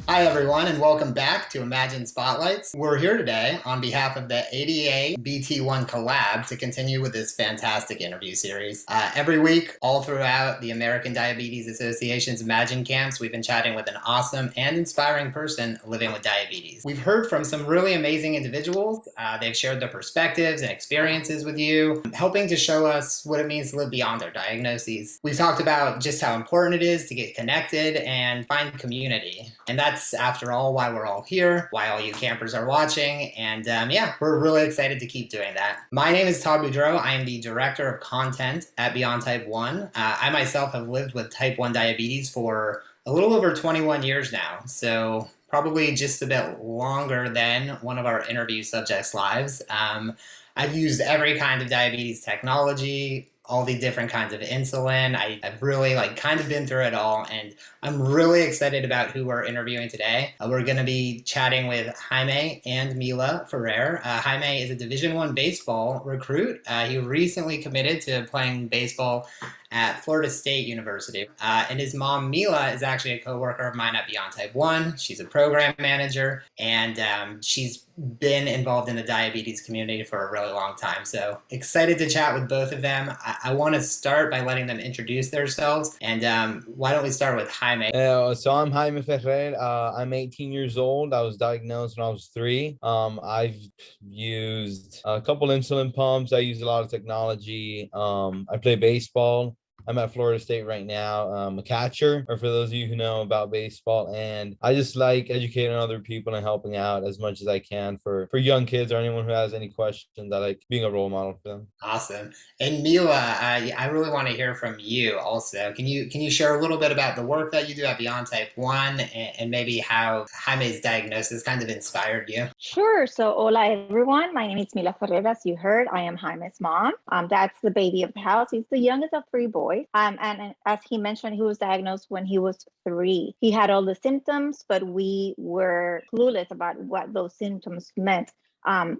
Hi, everyone, and welcome back to Imagine Spotlights. We're here today on behalf of the ADA BT1 Collab to continue with this fantastic interview series. Every week, all throughout the American Diabetes Association's Imagine camps, we've been chatting with an awesome and inspiring person living with diabetes. We've heard from some really amazing individuals. They've shared their perspectives and experiences with you, helping to show us what it means to live beyond their diagnoses. We've talked about just how important it is to get connected and find community. And that's, after all, why we're all here, why all you campers are watching, and yeah, we're really excited to keep doing that. My name is Todd Boudreau. I am the Director of Content at Beyond Type 1. I myself have lived with Type 1 diabetes for a little over 21 years now, so probably just a bit longer than one of our interview subjects' lives. I've used every kind of diabetes technology, all the different kinds of insulin. I've really kind of been through it all, and I'm really excited about who we're interviewing today. We're going to be chatting with Jaime and Mila Ferrer. Jaime is a Division I baseball recruit. He recently committed to playing baseball at Florida State University. And his mom, Mila, is actually a coworker of mine at Beyond Type 1. She's a program manager, and she's been involved in the diabetes community for a really long time. So excited to chat with both of them. I want to start by letting them introduce themselves. And why don't we start with Jaime? So I'm Jaime Ferrer. I'm 18 years old. I was diagnosed when I was 3. I've used a couple insulin pumps. I use a lot of technology. I play baseball. I'm at Florida State right now. I'm a catcher, or for those of you who know about baseball, and I just like educating other people and helping out as much as I can for young kids or anyone who has any questions. I like being a role model for them. Awesome. And Mila, I really want to hear from you also. Can you share a little bit about the work that you do at Beyond Type 1 and maybe how Jaime's diagnosis kind of inspired you? Sure. So hola everyone. My name is Mila Ferrer. As you heard, I am Jaime's mom. That's the baby of the house. He's the youngest of 3 boys. And as he mentioned, he was diagnosed when he was 3. He had all the symptoms, but we were clueless about what those symptoms meant.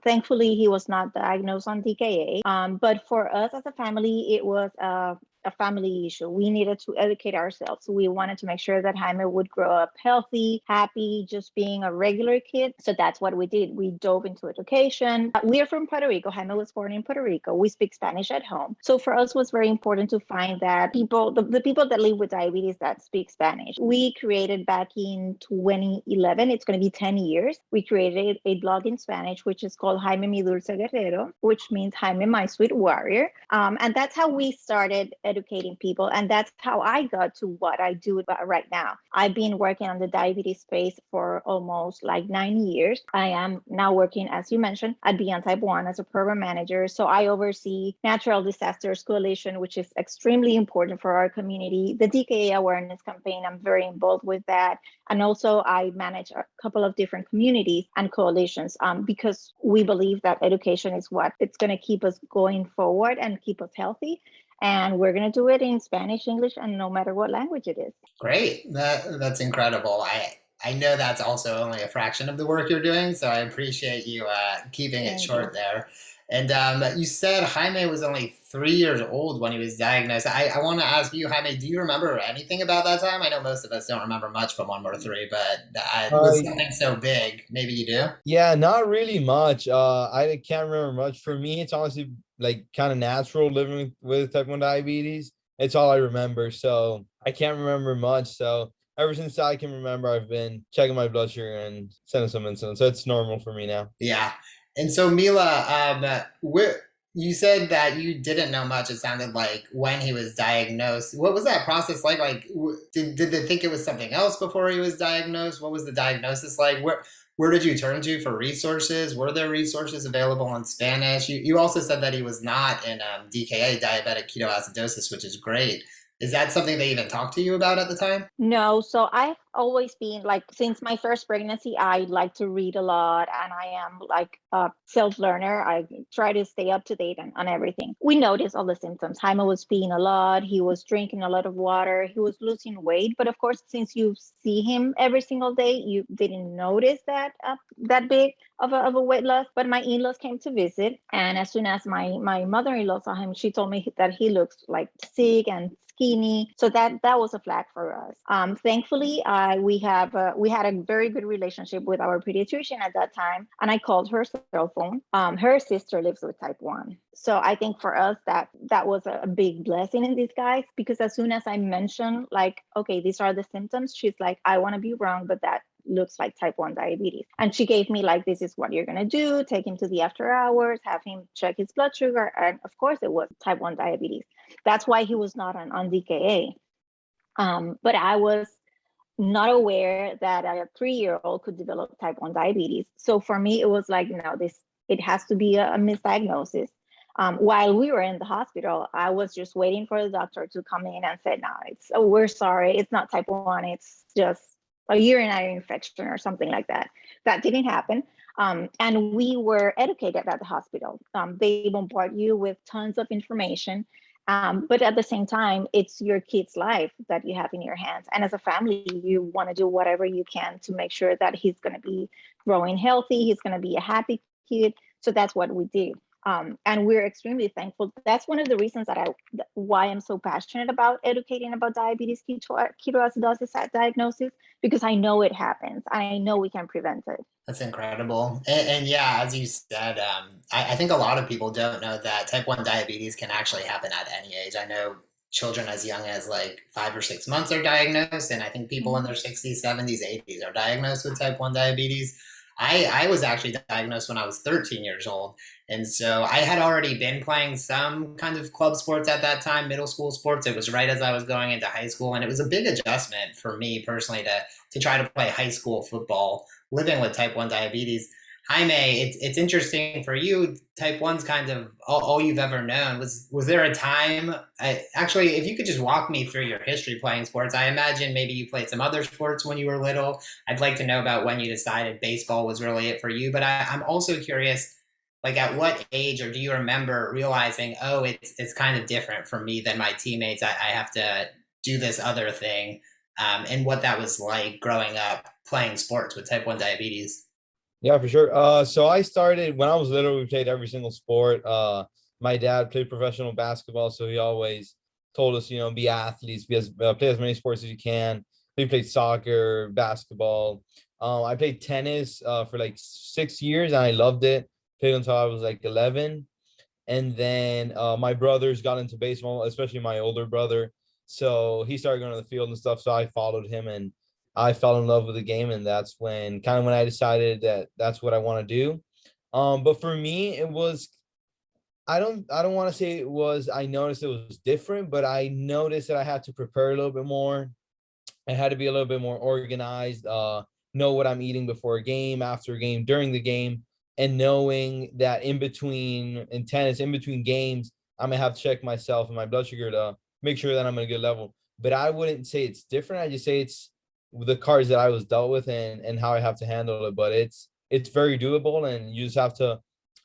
Thankfully, he was not diagnosed on DKA. But for us as a family, it was a family issue. We needed to educate ourselves. We wanted to make sure that Jaime would grow up healthy, happy, just being a regular kid. So that's what we did. We dove into education. We are from Puerto Rico. Jaime was born in Puerto Rico. We speak Spanish at home. So for us, it was very important to find that the people that live with diabetes that speak Spanish. We created back in 2011, it's going to be 10 years. We created a blog in Spanish, which is called Jaime Mi Dulce Guerrero, which means Jaime, my sweet warrior. And that's how we started educating people. And that's how I got to what I do right now. I've been working on the diabetes space for almost 9 years. I am now working, as you mentioned, at Beyond Type 1 as a program manager. So I oversee Natural Disasters Coalition, which is extremely important for our community. The DKA awareness campaign, I'm very involved with that. And also I manage a couple of different communities and coalitions because we believe that education is what it's going to keep us going forward and keep us healthy. And we're going to do it in Spanish, English, and no matter what language it is. Great. That's incredible. I know that's also only a fraction of the work you're doing, so I appreciate you keeping it short there. And you said Jaime was only 3 years old when he was diagnosed. I want to ask you, Jaime, do you remember anything about that time? I know most of us don't remember much from when we're 3, but it was something so big. Maybe you do? Yeah, not really much. I can't remember much. For me, it's honestly kind of natural living with type 1 diabetes. It's all I remember. So I can't remember much. So ever since I can remember, I've been checking my blood sugar and sending some insulin. So it's normal for me now. Yeah. And so Mila, you said that you didn't know much, it sounded like, when he was diagnosed. What was that process like? Did they think it was something else before he was diagnosed? What was the diagnosis like? Where did you turn to for resources? Were there resources available in Spanish? You also said that he was not in DKA, diabetic ketoacidosis, which is great. Is that something they even talked to you about at the time? No. So always been like, since my first pregnancy, I like to read a lot, and I am like a self-learner. I try to stay up to date on everything. We noticed all the symptoms. Jaime was peeing a lot. He was drinking a lot of water. He was losing weight. But of course, since you see him every single day, you didn't notice that big of a weight loss. But my in-laws came to visit, and as soon as my mother-in-law saw him, she told me that he looks like sick and skinny. So that was a flag for us. Thankfully, we had a very good relationship with our pediatrician at that time, and I called her cell phone. Her sister lives with type 1. So I think for us that was a big blessing in disguise, because as soon as I mentioned, like, okay, these are the symptoms, she's like, I want to be wrong, but that looks like type 1 diabetes. And she gave me like, this is what you're going to do. Take him to the after hours, have him check his blood sugar. And of course it was type 1 diabetes. That's why he was not on DKA. But I was not aware that a 3-year-old could develop type 1 diabetes. So for me, it was like, no, it has to be a misdiagnosis. While we were in the hospital, I was just waiting for the doctor to come in and say, no, we're sorry, it's not type 1, it's just a urinary infection or something like that. That didn't happen. And we were educated at the hospital. They bombard you with tons of information. But at the same time, it's your kid's life that you have in your hands. And as a family, you want to do whatever you can to make sure that he's going to be growing healthy. He's going to be a happy kid. So that's what we did. And we're extremely thankful. That's one of the reasons why I'm so passionate about educating about diabetes ketoacidosis at diagnosis, because I know it happens. I know we can prevent it. That's incredible. And yeah, as you said, I think a lot of people don't know that type 1 diabetes can actually happen at any age. I know children as young as like 5 or 6 months are diagnosed, and I think people in their 60s, 70s, 80s are diagnosed with type 1 diabetes. I was actually diagnosed when I was 13 years old. And so I had already been playing some kind of club sports at that time, middle school sports. It was right as I was going into high school. And it was a big adjustment for me personally to try to play high school football, living with type 1 diabetes. Jaime, it's interesting for you. Type 1's kind of all you've ever known. Was there a time, actually, if you could just walk me through your history playing sports? I imagine maybe you played some other sports when you were little. I'd like to know about when you decided baseball was really it for you. But I'm also curious, like, at what age, or do you remember realizing, oh, it's kind of different for me than my teammates. I have to do this other thing, and what that was like growing up playing sports with type 1 diabetes. Yeah, for sure. So I started when I was little. We played every single sport. My dad played professional basketball, so he always told us, be athletes, play as many sports as you can. We played soccer, basketball. I played tennis for like 6 years, and I loved it. Played until I was like 11, and then my brothers got into baseball, especially my older brother. So he started going to the field and stuff. So I followed him, and I fell in love with the game, and that's when I decided that that's what I want to do. But for me, it was, I don't want to say it was, I noticed it was different, but I noticed that I had to prepare a little bit more. I had to be a little bit more organized, know what I'm eating before a game, after a game, during the game, and knowing that in between games, I'm gonna have to check myself and my blood sugar to make sure that I'm at a good level. But I wouldn't say it's different. I just say it's the cards that I was dealt with and how I have to handle it. But it's very doable, and you just have to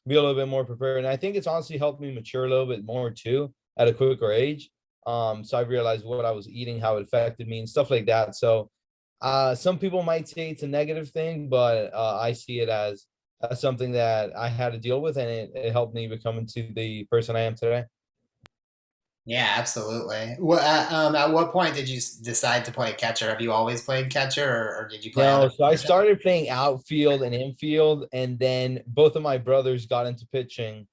be a little bit more prepared. And I think it's honestly helped me mature a little bit more too at a quicker age. So I realized what I was eating, how it affected me, and stuff like that. So some people might say it's a negative thing, but I see it as something that I had to deal with, and it helped me become into the person I am today. Yeah, absolutely. At what point did you decide to play catcher? Have you always played catcher, or did you play No, other so I positions? started playing outfield and infield, and then both of my brothers got into pitching,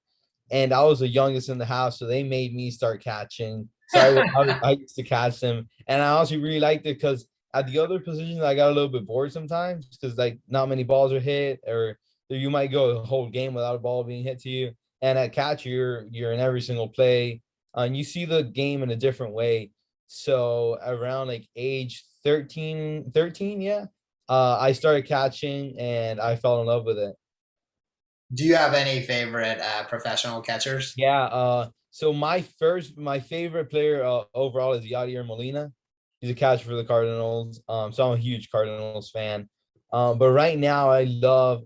and I was the youngest in the house, so they made me start catching. So I used to catch them, and I also really liked it because at the other positions I got a little bit bored sometimes because like not many balls are hit, or you might go a whole game without a ball being hit to you. And at catcher, you're in every single play, and you see the game in a different way. So around like age 13, yeah, I started catching, and I fell in love with it. Do you have any favorite professional catchers? Yeah. So my favorite player overall is Yadier Molina. He's a catcher for the Cardinals. So I'm a huge Cardinals fan. But right now I love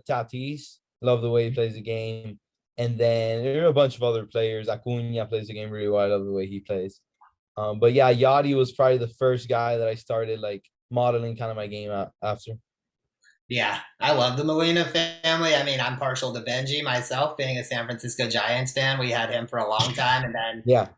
Tatis. Love the way he plays the game. And then there are a bunch of other players. Acuna plays the game really well. I love the way he plays. But yeah, Yachty was probably the first guy that I started like modeling kind of my game after. Yeah, I love the Molina family. I mean, I'm partial to Benji myself, being a San Francisco Giants fan. We had him for a long time, and then Yeah.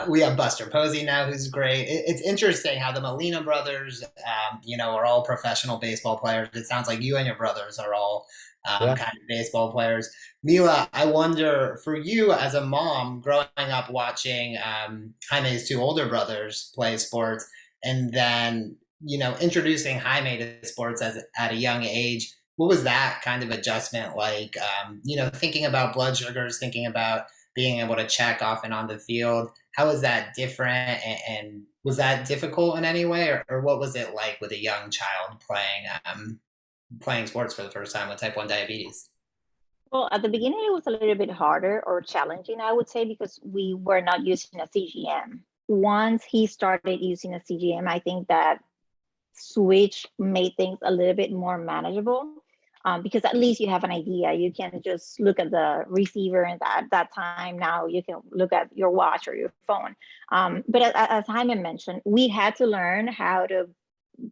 we have Buster Posey now, who's great. It's interesting how the Molina brothers, are all professional baseball players. It sounds like you and your brothers are all Yeah. kind of baseball players. Mila, I wonder for you as a mom, growing up watching Jaime's two older brothers play sports, and then introducing Jaime to sports at a young age. What was that kind of adjustment like? Thinking about blood sugars, thinking about being able to check off and on the field. How was that different? And was that difficult in any way, or what was it like with a young child playing sports for the first time with type 1 diabetes? Well, at the beginning, it was a little bit harder or challenging, I would say, because we were not using a CGM. Once he started using a CGM, I think that switch made things a little bit more manageable, because at least you have an idea. You can just look at the receiver, and at that time now you can look at your watch or your phone. But as Jaime mentioned, we had to learn how to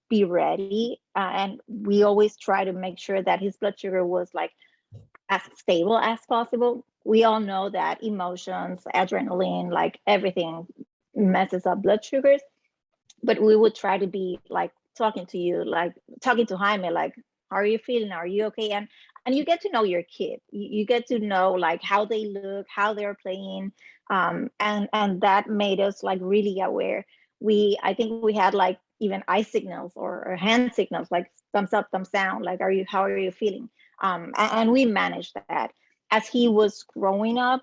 be ready, and we always try to make sure that his blood sugar was like as stable as possible. We all know that emotions, adrenaline, like everything messes up blood sugars, but we would try to be like talking to you, like talking to Jaime, like, how are you feeling? Are you okay? And you get to know your kid. You get to know like how they look, how they're playing, and that made us like really aware. I think we had like even eye signals or hand signals, like thumbs up, thumbs down, like how are you feeling? And we managed that. As he was growing up,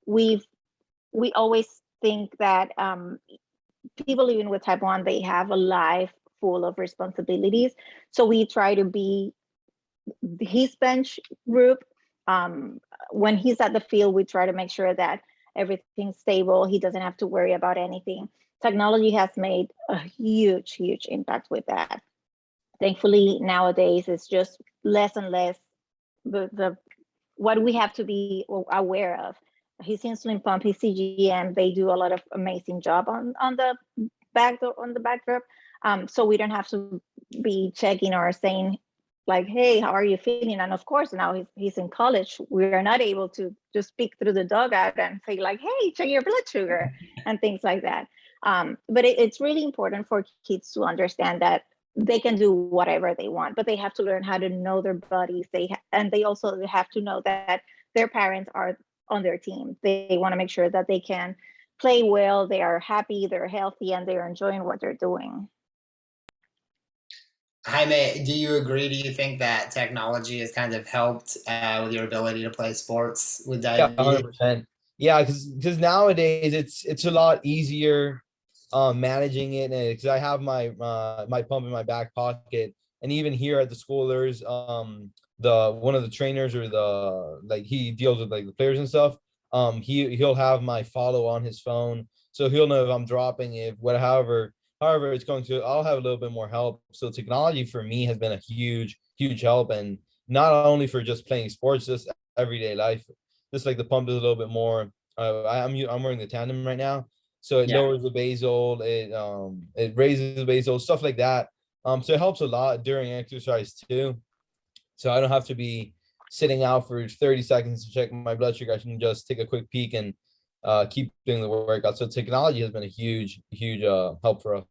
we always think that people living with type 1, they have a life full of responsibilities. So we try to be his bench group. When he's at the field, we try to make sure that everything's stable. He doesn't have to worry about anything. Technology has made a huge, huge impact with that. Thankfully, nowadays it's just less and less the what we have to be aware of. His insulin pump, his CGM, they do a lot of amazing job on the backdrop. So we don't have to be checking or saying like, hey, how are you feeling? And of course, now he's in college. We are not able to just speak through the dugout and say like, hey, check your blood sugar and things like that. But it's really important for kids to understand that they can do whatever they want, but they have to learn how to know their bodies. And they also have to know that their parents are on their team. They want to make sure that they can play well, they are happy, they're healthy, and they're enjoying what they're doing. Jaime, do you agree? Do you think that technology has kind of helped with your ability to play sports with Yeah, diabetes? 100%. Yeah, because nowadays it's a lot easier managing it, and because I have my pump in my back pocket, and even here at the school there's the one of the trainers, or the like, he deals with like the players and stuff. He'll have my follow on his phone, so he'll know if I'm dropping, if what however it's going to, I'll have a little bit more help. So technology for me has been a huge help, and not only for just playing sports, just everyday life. Just like the pump is a little bit more. I'm wearing the tandem right now, so it Yeah. lowers the basal, it raises the basal, stuff like that. So it helps a lot during exercise too. So I don't have to be sitting out for 30 seconds to check my blood sugar. I can just take a quick peek and keep doing the workout. So technology has been a huge help for us.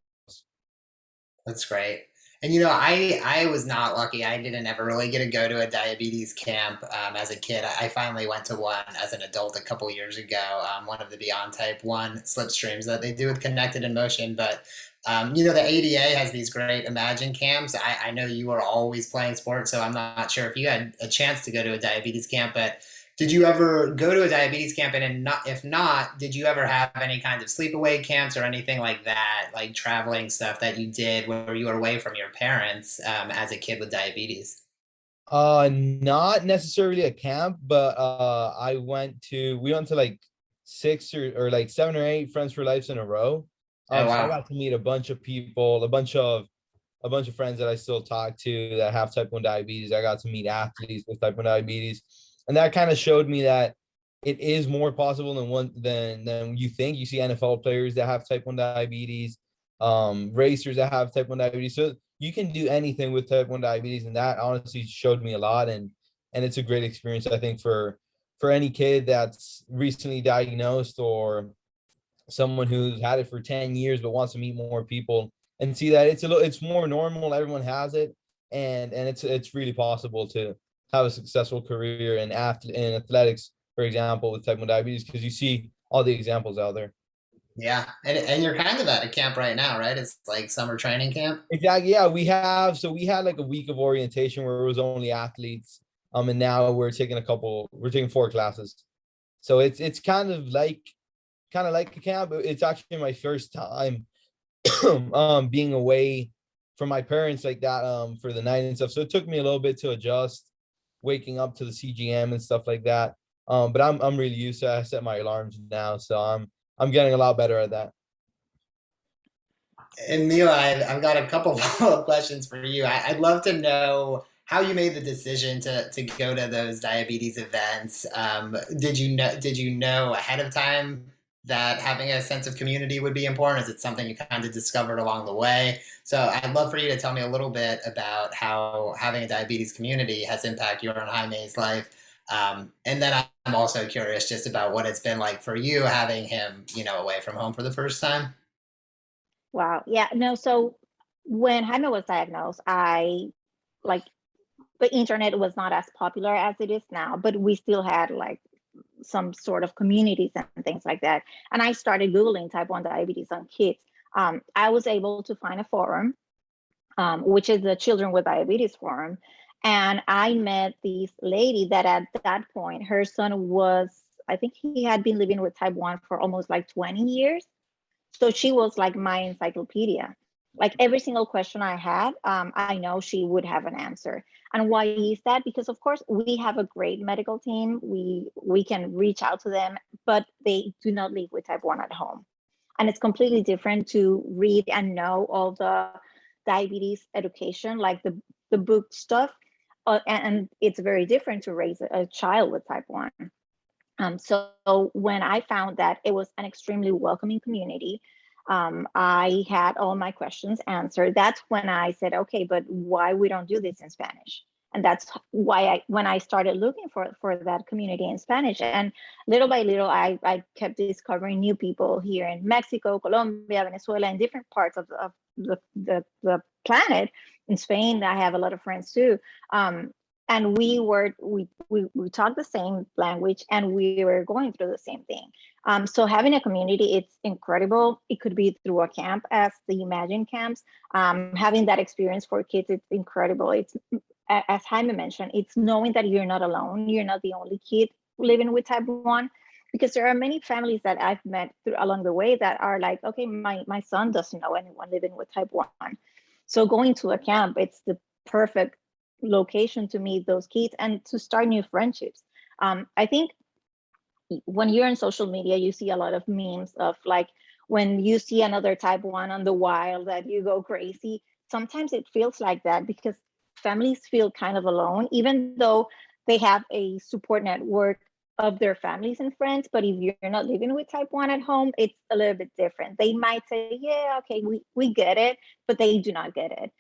That's great. And I was not lucky. I didn't ever really get to go to a diabetes camp as a kid. I finally went to one as an adult a couple years ago. One of the Beyond Type 1 slipstreams that they do with Connected in Motion. But the ADA has these great Imagine camps. I know you were always playing sports, so I'm not sure if you had a chance to go to a diabetes camp, but did you ever go to a diabetes camp? And if not, did you ever have any kind of sleepaway camps or anything like that, like traveling stuff that you did where you were away from your parents as a kid with diabetes? Not necessarily a camp, but we went to like 6 or like 7 or 8 Friends for Life in a row. Oh, So I wow. got to meet a bunch of people, a bunch of friends that I still talk to that have type 1 diabetes. I got to meet athletes with type 1 diabetes. And that kind of showed me that it is more possible than you think. You see NFL players that have type 1 diabetes, racers that have type 1 diabetes. So you can do anything with type 1 diabetes. And that honestly showed me a lot. And it's a great experience, I think, for any kid that's recently diagnosed or someone who's had it for 10 years but wants to meet more people and see that it's more normal, everyone has it, and it's really possible to have a successful career in athletics, for example, with type 1 diabetes, because you see all the examples out there. Yeah. And you're kind of at a camp right now, right? It's like summer training camp. Exactly. Yeah, we had like a week of orientation where it was only athletes. And now we're taking 4 classes. So it's kind of like a camp. It's actually my first time being away from my parents like that for the night and stuff. So it took me a little bit to adjust, waking up to the CGM and stuff like that. But I'm really used to it. I set my alarms now, so I'm getting a lot better at that. And Mila, I've got a couple follow-up questions for you. I'd love to know how you made the decision to go to those diabetes events. Did you know ahead of time that having a sense of community would be important? Is it something you kind of discovered along the way? So I'd love for you to tell me a little bit about how having a diabetes community has impacted your and Jaime's life. And then I'm also curious just about what it's been like for you having him, away from home for the first time. Wow. Yeah. No. So when Jaime was diagnosed, I like the internet was not as popular as it is now, but we still had like some sort of communities and things like that. And I started Googling type 1 diabetes on kids. I was able to find a forum, which is the Children with Diabetes Forum. And I met this lady that at that point, her son was, I think he had been living with type 1 for almost like 20 years. So she was like my encyclopedia. Like every single question I had, I know she would have an answer. And why is that? Because of course we have a great medical team. We can reach out to them, but they do not live with type 1 at home. And it's completely different to read and know all the diabetes education, like the book stuff. And it's very different to raise a child with type 1. So when I found that it was an extremely welcoming community, I had all my questions answered. That's when I said, okay, but why we don't do this in Spanish? And that's why when I started looking for that community in Spanish, and little by little, I kept discovering new people here in Mexico, Colombia, Venezuela, and different parts of the planet. In Spain, I have a lot of friends too. And we talk the same language, and we were going through the same thing. So having a community, it's incredible. It could be through a camp as the Imagine camps. Having that experience for kids, it's incredible. It's, as Jaime mentioned, it's knowing that you're not alone. You're not the only kid living with type 1, because there are many families that I've met along the way that are like, okay, my son doesn't know anyone living with type 1. So going to a camp, it's the perfect location to meet those kids and to start new friendships. I think when you're on social media, you see a lot of memes of like when you see another type 1 on the wild that you go crazy. Sometimes it feels like that because families feel kind of alone, even though they have a support network of their families and friends. But if you're not living with type 1 at home, it's a little bit different. They might say, yeah, okay, we get it, but they do not get it.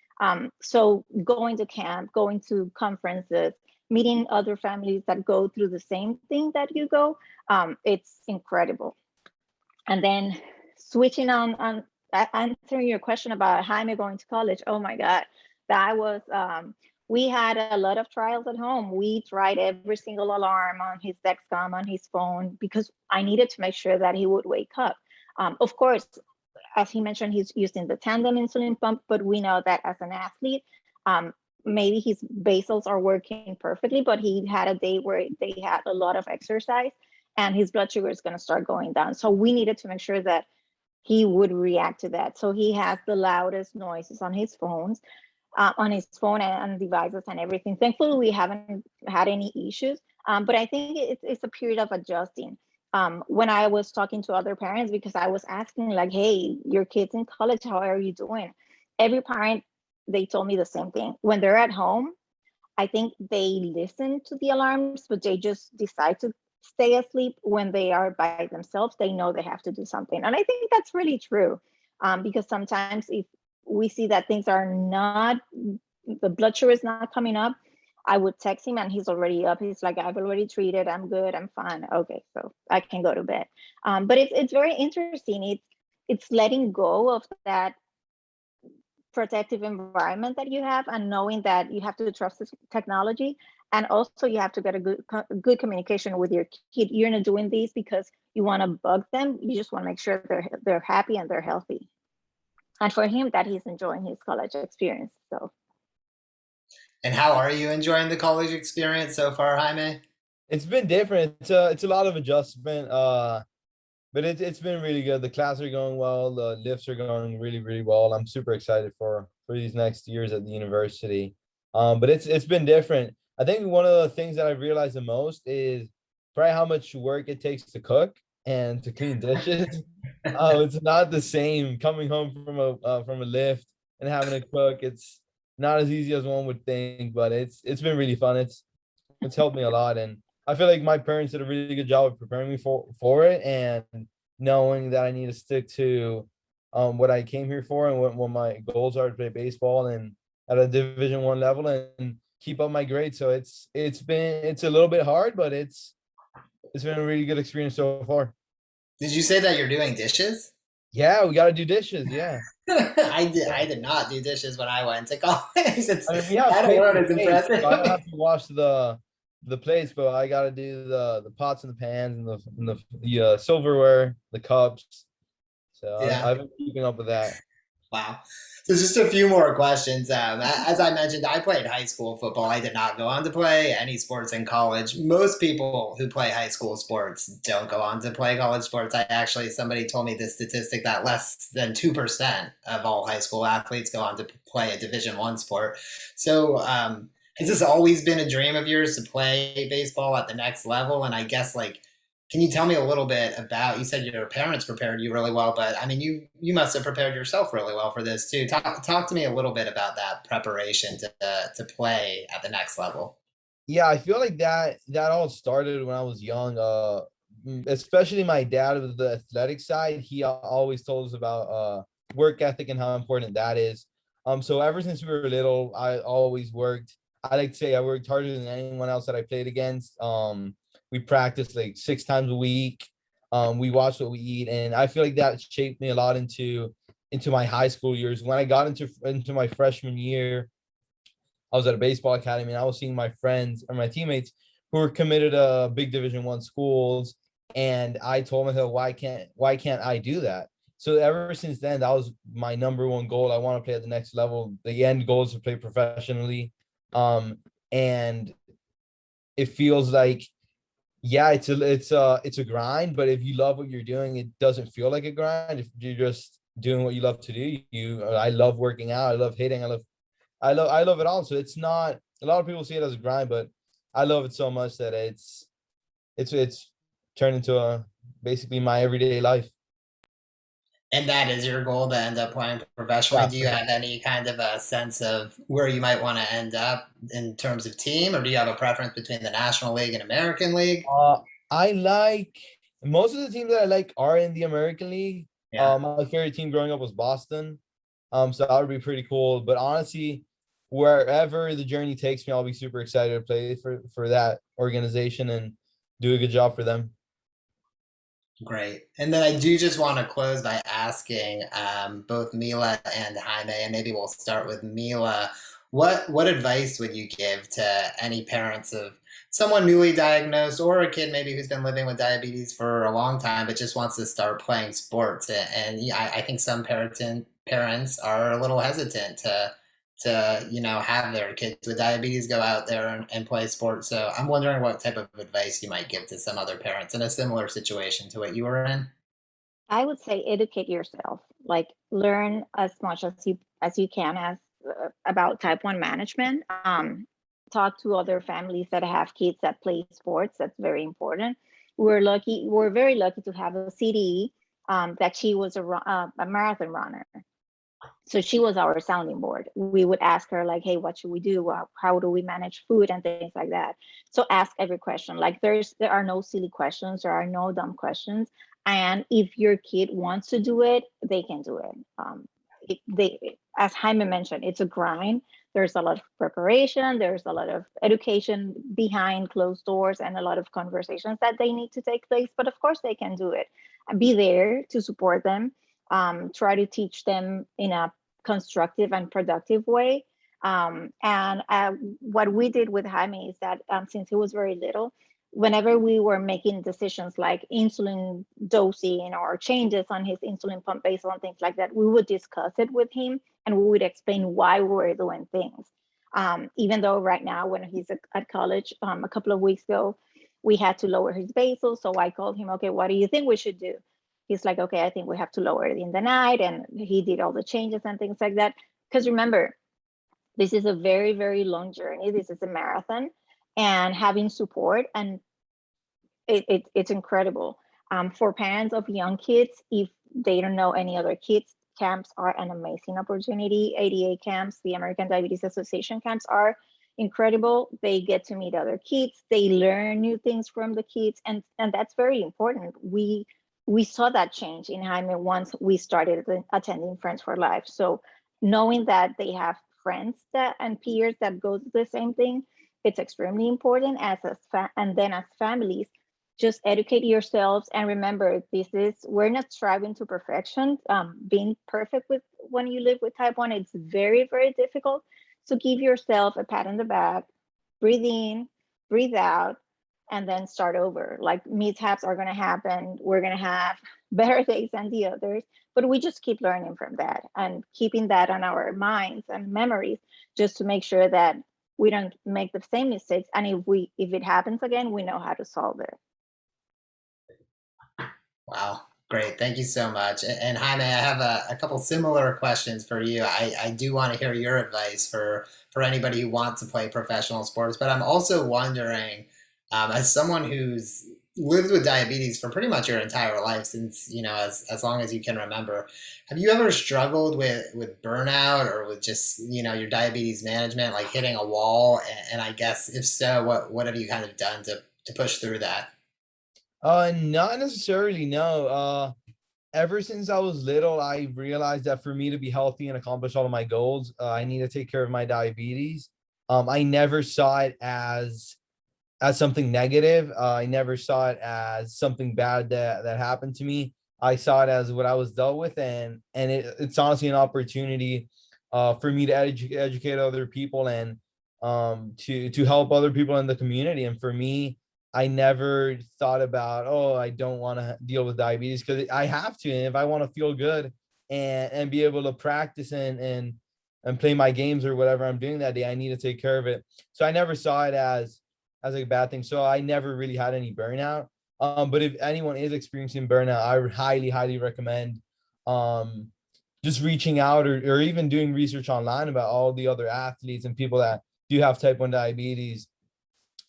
So going to camp, going to conferences, meeting other families that go through the same thing that you go, it's incredible. And then switching on answering your question about Jaime going to college. Oh my God, that was, we had a lot of trials at home. We tried every single alarm on his Dexcom, on his phone, because I needed to make sure that he would wake up. Of course, as he mentioned, he's using the tandem insulin pump, but we know that as an athlete, maybe his basals are working perfectly, but he had a day where they had a lot of exercise and his blood sugar is going to start going down. So we needed to make sure that he would react to that. So he has the loudest noises on his phones, on his phone and devices and everything. Thankfully, we haven't had any issues, but I think it's a period of adjusting. when I was talking to other parents, because I was asking like, hey, your kid's in college, how are you doing? Every parent, they told me the same thing. When they're at home, I think they listen to the alarms, but they just decide to stay asleep. When they are by themselves, they know they have to do something. And I think that's really true, because sometimes if we see that things are not, the blood sugar is not coming up, I would text him and he's already up. He's like, I've already treated, I'm good, I'm fine. Okay, so I can go to bed. But it's very interesting. It's letting go of that protective environment that you have, and knowing that you have to trust this technology, and also you have to get a good communication with your kid. You're not doing these because you want to bug them. You just want to make sure they're happy and they're healthy, and for him that he's enjoying his college experience. So And how are you enjoying the college experience so far, Jaime? It's been different. It's a lot of adjustment. But it's been really good. The classes are going well. The lifts are going really, really well. I'm super excited for these next years at the university. But it's been different. I think one of the things that I've realized the most is probably how much work it takes to cook and to clean dishes. It's not the same coming home from a lift and having to cook. It's not as easy as one would think, but it's been really fun. It's helped me a lot, and I feel like my parents did a really good job of preparing me for it, and knowing that I need to stick to what I came here for, and what my goals are to play baseball and at a Division 1 level and keep up my grades. So it's a little bit hard, but it's been a really good experience so far. Did you say that you're doing dishes? Yeah, we got to do dishes. Yeah. I did not do dishes when I went to college. I mean, we have I don't know paper what is plates, impressive. so I don't have to wash the plates, but I gotta do the pots and the pans and the silverware, the cups. So Yeah. I've been keeping up with that. Wow. So just a few more questions. As I mentioned, I played high school football. I did not go on to play any sports in college. Most people who play high school sports don't go on to play college sports. Somebody told me the statistic that less than 2% of all high school athletes go on to play a Division 1 sport. So has this always been a dream of yours to play baseball at the next level? And I guess can you tell me a little bit about, you said your parents prepared you really well, but I mean, you must have prepared yourself really well for this too. Talk to me a little bit about that preparation to play at the next level. Yeah, I feel like that all started when I was young. Especially my dad with the athletic side, he always told us about work ethic and how important that is. So ever since we were little, I always worked. I like to say I worked harder than anyone else that I played against. We practiced like 6 times a week. We watched what we eat, and I feel like that shaped me a lot into my high school years. When I got into my freshman year, I was at a baseball academy, and I was seeing my friends or my teammates who were committed to big Division 1 schools, and I told myself, why can't I do that? So ever since then, that was my number one goal. I want to play at the next level. The end goal is to play professionally, and it feels like, yeah, it's a grind, but if you love what you're doing, it doesn't feel like a grind. If you're just doing what you love to do, I love working out, I love hitting, I love it all. So it's not, a lot of people see it as a grind, but I love it so much that it's turned into basically my everyday life. And that is your goal, to end up playing professionally. Yeah. Do you have any kind of a sense of where you might want to end up in terms of team, or do you have a preference between the National League and American League? I like, most of the teams that I like are in the American League. Yeah. My favorite team growing up was Boston. So that would be pretty cool. But honestly, wherever the journey takes me, I'll be super excited to play for that organization and do a good job for them. Great. And then I do just want to close by asking both Mila and Jaime, and maybe we'll start with Mila. What advice would you give to any parents of someone newly diagnosed, or a kid maybe who's been living with diabetes for a long time but just wants to start playing sports? And yeah, I think some parents are a little hesitant to have their kids with diabetes go out there and play sports. So I'm wondering what type of advice you might give to some other parents in a similar situation to what you were in. I would say educate yourself, like learn as much as you can about type 1 management. Talk to other families that have kids that play sports. That's very important. we're very lucky to have a CDE that she was a marathon runner. So she was our sounding board. We would ask her like, hey, what should we do? How do we manage food and things like that? So ask every question. Like there are no silly questions. There are no dumb questions. And if your kid wants to do it, they can do it. As Jaime mentioned, it's a grind. There's a lot of preparation. There's a lot of education behind closed doors and a lot of conversations that they need to take place. But of course they can do it. Be there to support them. Try to teach them in a constructive and productive way. And what we did with Jaime is that since he was very little, whenever we were making decisions like insulin dosing or changes on his insulin pump based on things like that, we would discuss it with him and we would explain why we were doing things. Even though right now when he's at college, a couple of weeks ago, we had to lower his basal. So I called him, okay, what do you think we should do? He's like, okay, I think we have to lower it in the night. And he did all the changes and things like that. Because remember, this is a very, very long journey. This is a marathon, and having support, and it's incredible. For parents of young kids, if they don't know any other kids, camps are an amazing opportunity. ADA camps, the American Diabetes Association camps are incredible. They get to meet other kids. They learn new things from the kids. And that's very important. We saw that change in Jaime once we started attending Friends for Life. So knowing that they have friends and peers that go through the same thing, it's extremely important. And then as families, just educate yourselves and remember, we're not striving to perfection. Being perfect when you live with type 1, it's very, very difficult. So give yourself a pat on the back, breathe in, breathe out, and then start over. Like mishaps are going to happen. We're going to have better days than the others, but we just keep learning from that and keeping that on our minds and memories just to make sure that we don't make the same mistakes. And if it happens again, we know how to solve it. Wow. Great. Thank you so much. And Jaime, I have a couple similar questions for you. I do want to hear your advice for anybody who wants to play professional sports, but I'm also wondering, as someone who's lived with diabetes for pretty much your entire life, since, as long as you can remember, have you ever struggled with burnout or with just, your diabetes management, like hitting a wall? And I guess if so, what have you kind of done to push through that? Not necessarily, no. Ever since I was little, I realized that for me to be healthy and accomplish all of my goals, I need to take care of my diabetes. I never saw it as something negative. I never saw it as something bad that happened to me. I saw it as what I was dealt with, and it's honestly an opportunity for me to educate other people and to help other people in the community. And for me, I never thought about, oh, I don't want to deal with diabetes, because I have to. And if I want to feel good and be able to practice and play my games or whatever I'm doing that day, I need to take care of it. So I never saw it as a bad thing. So I never really had any burnout. But if anyone is experiencing burnout, I would highly, highly recommend just reaching out or even doing research online about all the other athletes and people that do have type 1 diabetes.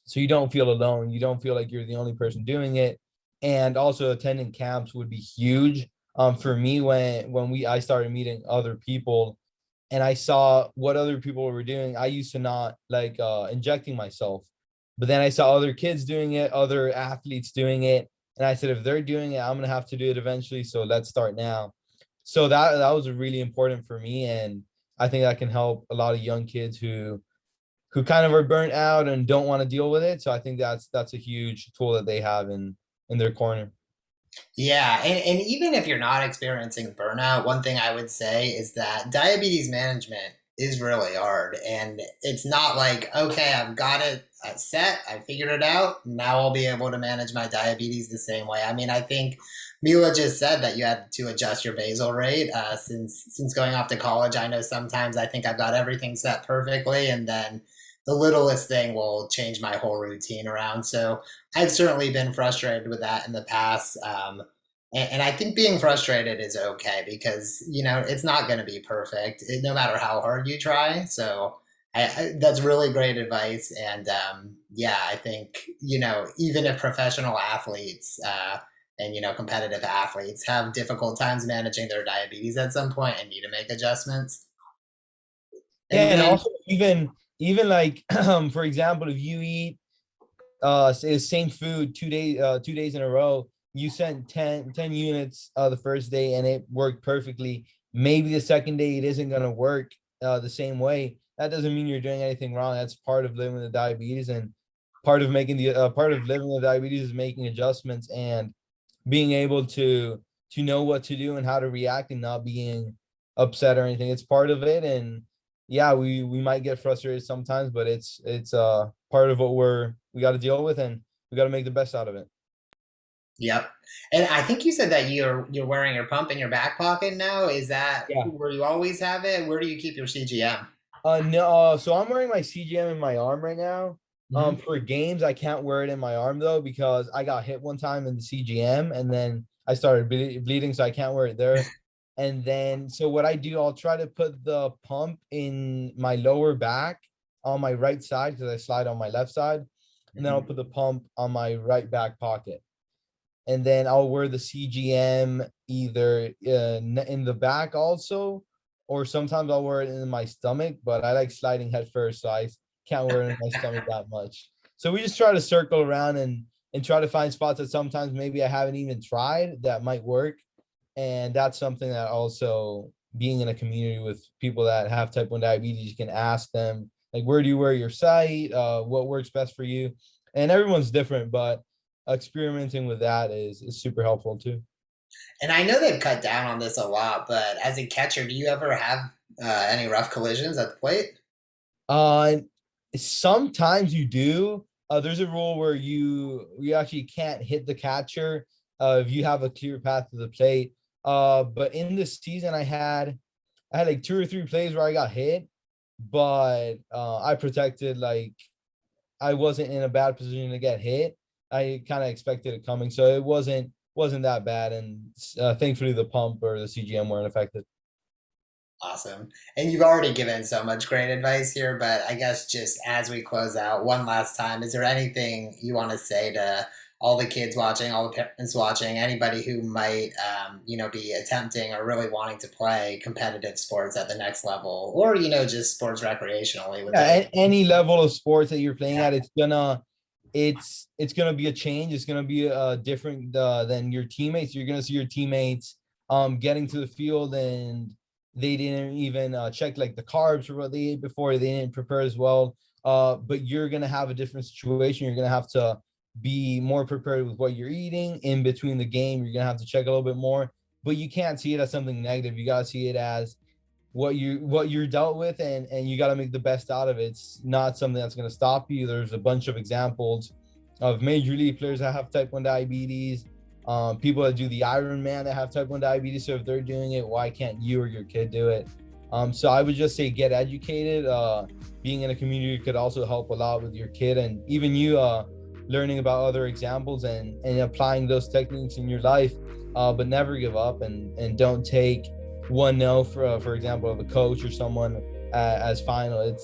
So you don't feel alone. You don't feel like you're the only person doing it. And also attending camps would be huge. For me, when I started meeting other people and I saw what other people were doing, I used to not like injecting myself. But then I saw other kids doing it, other athletes doing it. And I said, if they're doing it, I'm going to have to do it eventually. So let's start now. So that was really important for me. And I think that can help a lot of young kids who kind of are burnt out and don't want to deal with it. So I think that's a huge tool that they have in their corner. Yeah, and even if you're not experiencing burnout, one thing I would say is that diabetes management is really hard. And it's not like, okay, I've got it set, I figured it out, now I'll be able to manage my diabetes the same way. I mean, I think Mila just said that you had to adjust your basal rate since going off to college. I know sometimes I think I've got everything set perfectly, and then the littlest thing will change my whole routine around. So I've certainly been frustrated with that in the past. And I think being frustrated is okay because, it's not going to be perfect no matter how hard you try. So That's really great advice. And yeah, I think, even if professional athletes and, competitive athletes have difficult times managing their diabetes at some point and need to make adjustments. Yeah, And and then, also even like for example, if you eat say the same food 2 days in a row, you sent 10 units the first day and it worked perfectly. Maybe the second day it isn't going to work the same way. That doesn't mean you're doing anything wrong. That's part of living with diabetes, and part of living with diabetes is making adjustments and being able to know what to do and how to react and not being upset or anything. It's part of it. And yeah, we might get frustrated sometimes, but it's part of what we got to deal with, and we got to make the best out of it. yep. And I think you said that you're wearing your pump in your back pocket now. Is that Yeah. where you always have it? Where do you keep your CGM? No, so I'm wearing my CGM in my arm right now. Mhm. For games, I can't wear it in my arm though, because I got hit one time in the CGM and then I started bleeding, so I can't wear it there. And then, so what I do, I'll try to put the pump in my lower back on my right side because I slide on my left side, and then I'll put the pump on my right back pocket. And then I'll wear the CGM either in the back also, or sometimes I'll wear it in my stomach, but I like sliding head first, so I can't wear it in my stomach that much. So we just try to circle around and try to find spots that sometimes maybe I haven't even tried that might work. And that's something that also, being in a community with people that have type 1 diabetes, you can ask them, like, where do you wear your site? What works best for you? And everyone's different, but experimenting with that is super helpful too. And I know they've cut down on this a lot, but as a catcher, do you ever have any rough collisions at the plate? Uh, Sometimes you do. There's a rule where you actually can't hit the catcher if you have a clear path to the plate. But in this season, I had like 2 or 3 plays where I got hit, but I protected, like, I wasn't in a bad position to get hit. I kind of expected it coming, so it wasn't that bad, and thankfully the pump or the CGM weren't affected. Awesome. And you've already given so much great advice here, but I guess just as we close out one last time, is there anything you want to say to all the kids watching, all the parents watching, anybody who might, be attempting or really wanting to play competitive sports at the next level, or, just sports recreationally with Yeah, it? any level of sports that you're playing at, it's gonna be a change. It's gonna be different than your teammates. You're gonna see your teammates getting to the field and they didn't even check like the carbs or what they ate before. They didn't prepare as well. But you're gonna have a different situation. You're gonna have to be more prepared with what you're eating in between the game. You're gonna have to check a little bit more, but you can't see it as something negative. You gotta see it as what you're dealt with, and you got to make the best out of it. It's not something that's going to stop you. There's a bunch of examples of major league players that have type 1 diabetes, people that do the Ironman that have type 1 diabetes. So if they're doing it, why can't you or your kid do it? So I would just say get educated. Being in a community could also help a lot with your kid, and even you learning about other examples and applying those techniques in your life. But never give up, and don't take one no for example of a coach or someone as final.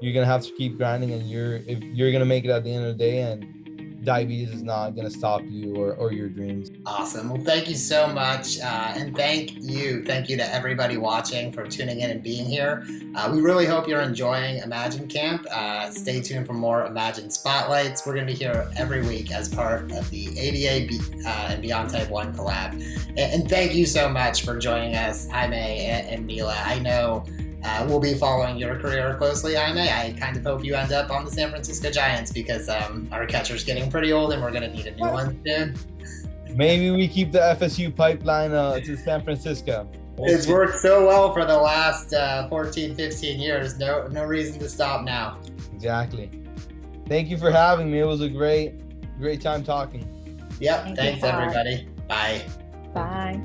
You're gonna have to keep grinding, and you're gonna make it at the end of the day, and diabetes is not gonna stop you or your dreams. Awesome. Well, thank you so much. And thank you to everybody watching for tuning in and being here. We really hope you're enjoying Imagine Camp. Stay tuned for more Imagine Spotlights. We're going to be here every week as part of the ADA and Beyond Type 1 collab. And thank you so much for joining us, Jaime and Mila. I know we'll be following your career closely, Jaime. I kind of hope you end up on the San Francisco Giants because our catcher's getting pretty old and we're going to need a new one soon. Maybe we keep the FSU pipeline to San Francisco. It's worked so well for the last 14, 15 years. No reason to stop now. Exactly. Thank you for having me. It was a great time talking. Yep. Thanks, everybody. Bye. Bye.